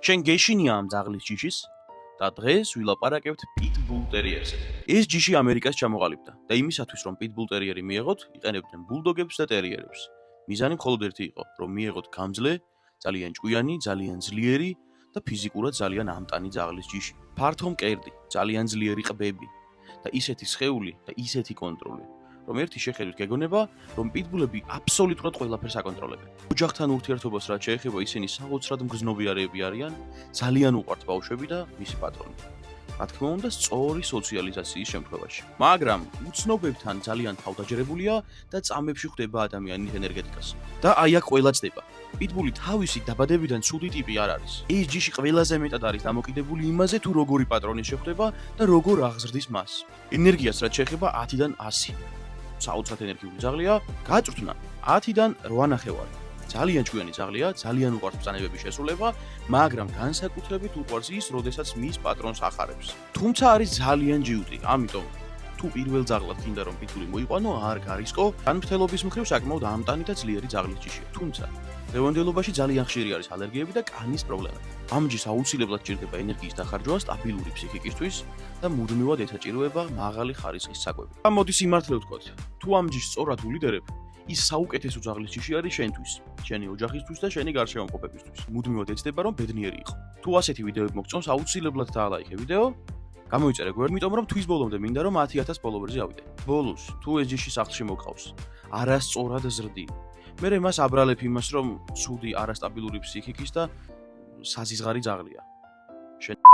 შენ გეშინია ამ ძაღლის ჯიშის და დღეს ვილაპარაკებთ პიტბულ ტერიერზე. ეს ჯიში ამერიკას ჩამოყალიბდა და იმისათვის რომ პიტბულ ტერიერი მიეღოთ, იყენებდნენ ბულდოგებს და ტერიერებს. მიზანი მხოლოდ ერთი იყო, რომ მიეღოთ გამძლე, ძალიან ჭკვიანი, ძალიან ძლიერი და ფიზიკურად ძალიან ამტანი ძაღლის ჯიში. ფართო მკერდი, ძალიან ძლიერი ყბები და ისეთი სხეული და ისეთი კონტროლი, რომ ერთი შეხედვით გეგონება, რომ პიტბულები აბსოლუტურად ყველაფერს აკონტროლებენ. ოჯახთან ურთიერთობას რაც შეეხება, ისინი საოცრად მგზნობიარეები არიან, ძალიან უყვართ ბავშვები და მისი პატრონი. რა თქმა უნდა, სწორი სოციალიზაციის შემთხვევაში. მაგრამ უცნობებთან ძალიან თავდაჯერებულია და წამებში ხვდება ადამიანის ენერგეტიკას. და აი აქ ყველა ცდება. პიტბული თავისი დაბადებიდან ცუდი ტიპი არ არის. ეს ჯიში ყველაზე მეტად არის დამოკიდებული იმაზე, თუ როგორი პატრონი შეხვდება და როგორ აღზრდის მას. ენერგიას რაც შეეხება 10-დან 100. საოცრად ენერგიული ძაღლია, გაწვრთნა 10-დან 8 ნახევარი. ძალიან ჭკვიანი ძაღლია, ძალიან უყვარს ბრძანებების შესრულება, მაგრამ განსაკუთრებით უყვარს ის, როდესაც მის პატრონს ახარებს. თუმცა არის ძალიან ჯიუტი, ამიტომ თუ პირველ ძაღლად გინდა რომ პიტბული მოიყვანო, არ გარისკო, განმრთელობის მხრივ საკმაოდ ამტანი და ძლიერი ძაღლის ჯიშია. თუმცა დღევანდელობაში ძალიან ხშირი არის ალერგიები და კანის პრობლემა. ამ ჯიშს აუცილებლად ჭირდება ენერგიის დახარჯვა სტაბილური ფსიქიკისთვის და მუდმივად ეთაჭიროება მაღალი ხარისხის საკვები. ამ მოდის სიმართლე ვთქვათ, თუ ამ ჯიშს სწორად ულიდერებ, ის საუკეთესო ძაღლის ჯიში არის შენთვის, შენი ოჯახისთვის და შენი გარშემოყოფებისთვის. მუდმივად ეცდება რომ ბედნიერი იყო. თუ ასეთი ვიდეოები მოგწონს, აუცილებლად დაალაიქე ვიდეო. გამოიწერე გვერდ, იმიტომ რომ თვის ბოლომდე მინდა რომ 10,000 ფოლოვერზე ავიდე. ბოლოს, თუ ეს ჯიში სახლში მოგყავს, არასწორად ზრდი. მე მას აბრალებ იმას, რომ ცუდი არასტაბილური ფსიქიკის და საზიზღარი ძაღლია. შენ